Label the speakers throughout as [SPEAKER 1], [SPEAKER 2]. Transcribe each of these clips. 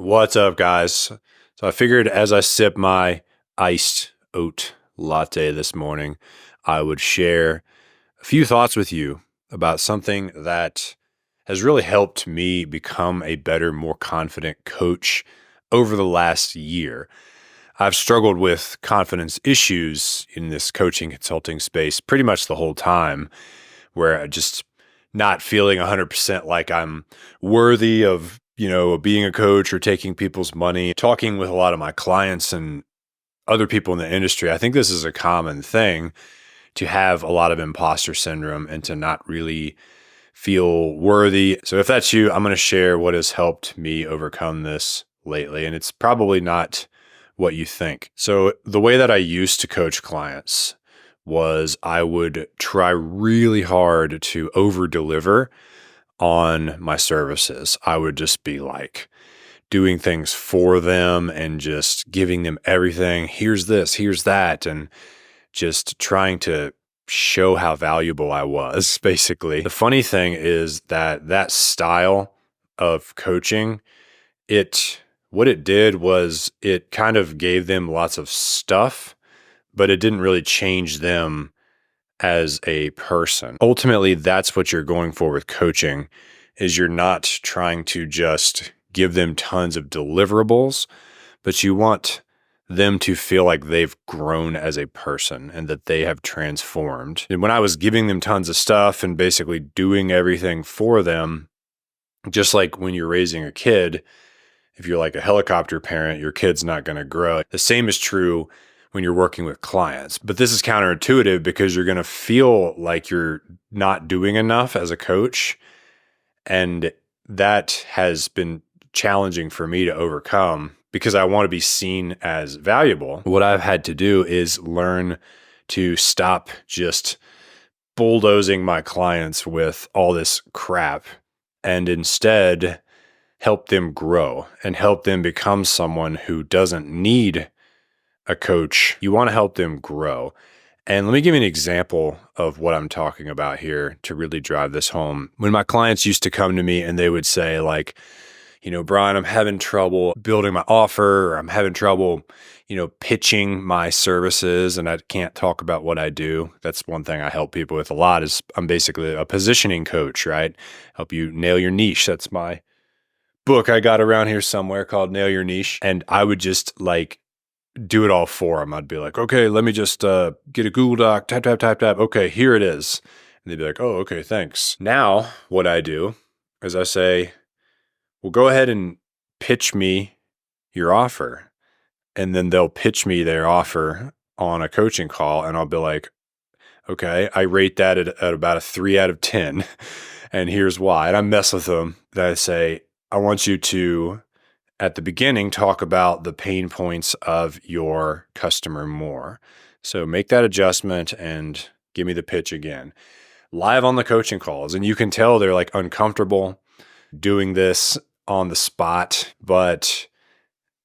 [SPEAKER 1] What's up, guys? So I figured as I sip my iced oat latte this morning, I would share a few thoughts with you about something that has really helped me become a better, more confident coach over the last year. I've struggled with confidence issues in this coaching consulting space pretty much the whole time, where I just not feeling 100% like I'm worthy of, being a coach or taking people's money. Talking with a lot of my clients and other people in the industry, I think this is a common thing to have a lot of imposter syndrome and to not really feel worthy. So if that's you, I'm going to share what has helped me overcome this lately. And it's probably not what you think. So the way that I used to coach clients was I would try really hard to over deliver on my services. I would just be like doing things for them and just giving them everything. Here's this, here's that, and just trying to show how valuable I was, basically. The funny thing is that style of coaching, what it did was it kind of gave them lots of stuff, but it didn't really change them as a person. Ultimately, that's what you're going for with coaching, is you're not trying to just give them tons of deliverables, but you want them to feel like they've grown as a person and that they have transformed. And when I was giving them tons of stuff and basically doing everything for them, just like when you're raising a kid, if you're like a helicopter parent, your kid's not going to grow. The same is true when you're working with clients. But this is counterintuitive because you're going to feel like you're not doing enough as a coach. And that has been challenging for me to overcome because I want to be seen as valuable. What I've had to do is learn to stop just bulldozing my clients with all this crap and instead help them grow and help them become someone who doesn't need a coach. You want to help them grow. And let me give you an example of what I'm talking about here to really drive this home. When my clients used to come to me and they would say like, Brian, I'm having trouble building my offer, or I'm having trouble, pitching my services, and I can't talk about what I do. That's one thing I help people with a lot is I'm basically a positioning coach, right? Help you nail your niche. That's my book I got around here somewhere called Nail Your Niche. And I would just like do it all for them. I'd be like, okay, let me just get a Google Doc, type. Okay, here it is. And they'd be like, oh, okay, thanks. Now what I do is I say, well, go ahead and pitch me your offer. And then they'll pitch me their offer on a coaching call. And I'll be like, okay, I rate that at about a 3 out of 10. And here's why. And I mess with them. That I say, I want you to, at the beginning, talk about the pain points of your customer more. So make that adjustment and give me the pitch again. Live on the coaching calls. And you can tell they're like uncomfortable doing this on the spot, but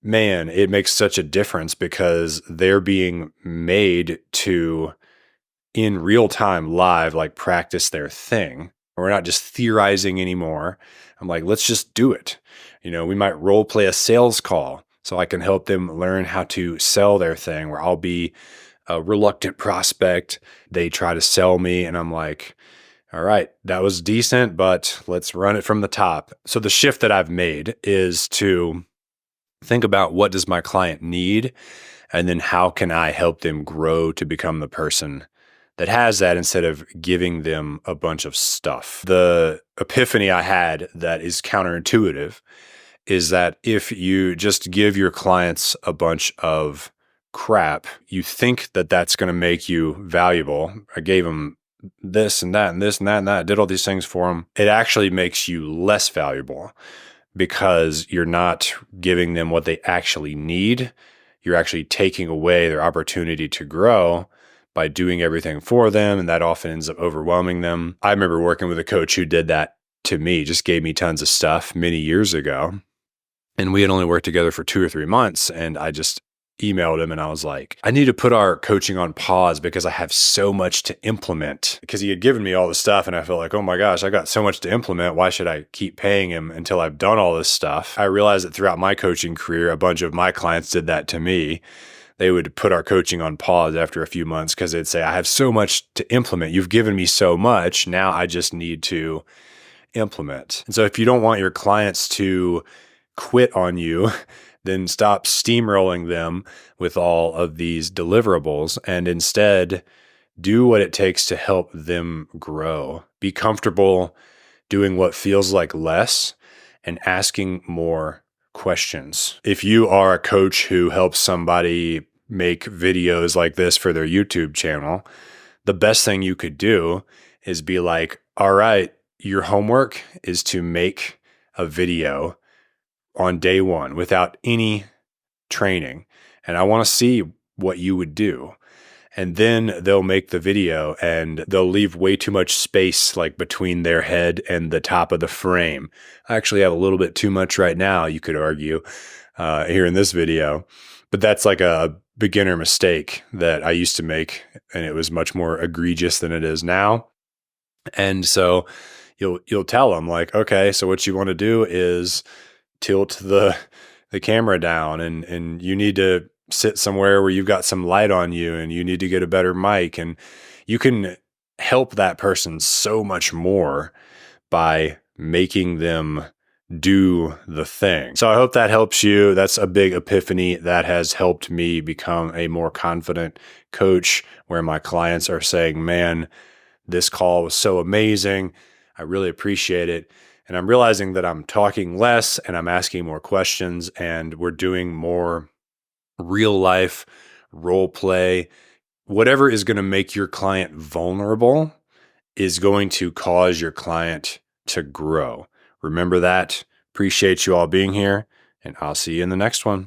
[SPEAKER 1] man, it makes such a difference because they're being made to, in real time, live, like practice their thing. We're not just theorizing anymore. I'm like, let's just do it. We might role play a sales call so I can help them learn how to sell their thing, where I'll be a reluctant prospect. They try to sell me and I'm like, all right, that was decent, but let's run it from the top. So the shift that I've made is to think about what does my client need, and then how can I help them grow to become the person that has that instead of giving them a bunch of stuff. The epiphany I had that is counterintuitive is that if you just give your clients a bunch of crap, you think that that's going to make you valuable. I gave them this and that and this and that and that. I did all these things for them. It actually makes you less valuable because you're not giving them what they actually need. You're actually taking away their opportunity to grow by doing everything for them, and that often ends up overwhelming them. I remember working with a coach who did that to me, just gave me tons of stuff many years ago. And we had only worked together for 2 or 3 months, and I just emailed him and I was like, I need to put our coaching on pause because I have so much to implement. Because he had given me all the stuff and I felt like, oh my gosh, I got so much to implement. Why should I keep paying him until I've done all this stuff? I realized that throughout my coaching career, a bunch of my clients did that to me. They would put our coaching on pause after a few months because they'd say, I have so much to implement. You've given me so much. Now I just need to implement. And so if you don't want your clients to quit on you, then stop steamrolling them with all of these deliverables and instead do what it takes to help them grow. Be comfortable doing what feels like less and asking more questions. If you are a coach who helps somebody make videos like this for their YouTube channel, the best thing you could do is be like, all right, your homework is to make a video on day one without any training. And I want to see what you would do. And then they'll make the video and they'll leave way too much space like between their head and the top of the frame. I actually have a little bit too much right now, you could argue, here in this video. But that's like a beginner mistake that I used to make, and it was much more egregious than it is now. And so you'll tell them like, okay, so what you want to do is tilt the camera down and you need to sit somewhere where you've got some light on you and you need to get a better mic, and you can help that person so much more by making them do the thing. So I hope that helps you. That's a big epiphany that has helped me become a more confident coach, where my clients are saying, man, this call was so amazing. I really appreciate it. And I'm realizing that I'm talking less and I'm asking more questions, and we're doing more real life role play. Whatever is going to make your client vulnerable is going to cause your client to grow. Remember that. Appreciate you all being here, and I'll see you in the next one.